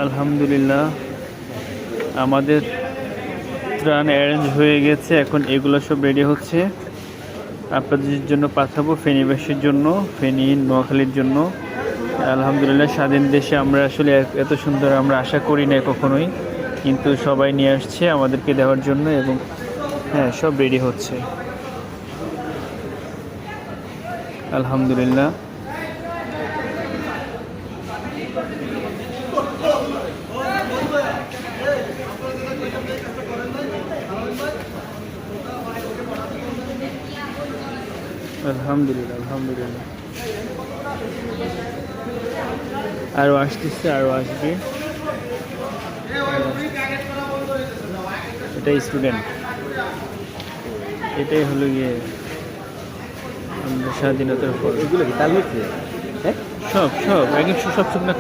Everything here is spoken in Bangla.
আলহামদুলিল্লাহ, আমাদের ত্রাণ অ্যারেঞ্জ হয়ে গেছে। এখন এগুলো সব রেডি হচ্ছে, আপনাদের জন্য পাঠাবো, ফেনীবাসীর জন্য, ফেনী নোয়াখালীর জন্য। আলহামদুলিল্লাহ, স্বাধীন দেশে আমরা আসলে এত সুন্দর আমরা আশা করি না কখনোই, কিন্তু সবাই নিয়ে আসছে আমাদেরকে দেওয়ার জন্য। এবং হ্যাঁ, সব রেডি হচ্ছে আলহামদুলিল্লাহ। আলহামদুলিল্লাহ, আলহামদুলিল্লাহ। আরও আসতেছে, আরও আসবে। এটাই স্টুডেন্ট, এটাই হলো গিয়ে আমরা স্বাধীনতার পর। এগুলো কি তাল হচ্ছে? হ্যাঁ, সব সব একদম সব শুকনা